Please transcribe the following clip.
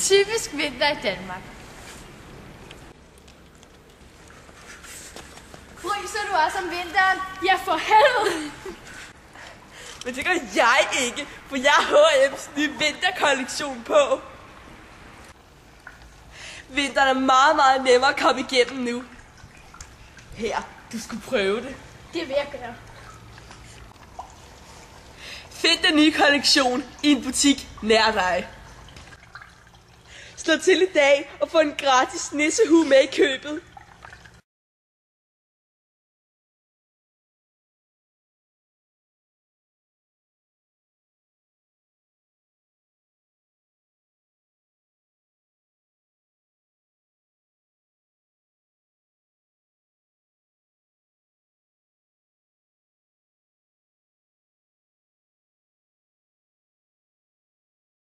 Typisk vinter i Danmark. Fryser du også om vinteren? Ja, for helvede! Men det gør jeg ikke, for jeg har H&M's nye vinterkollektion på. Vinteren er meget, meget nemmere at komme igennem nu. Her, du skulle prøve det. Det vil jeg gøre. Find den nye kollektion i en butik nær dig. Slå til i dag og få en gratis nissehue med i købet.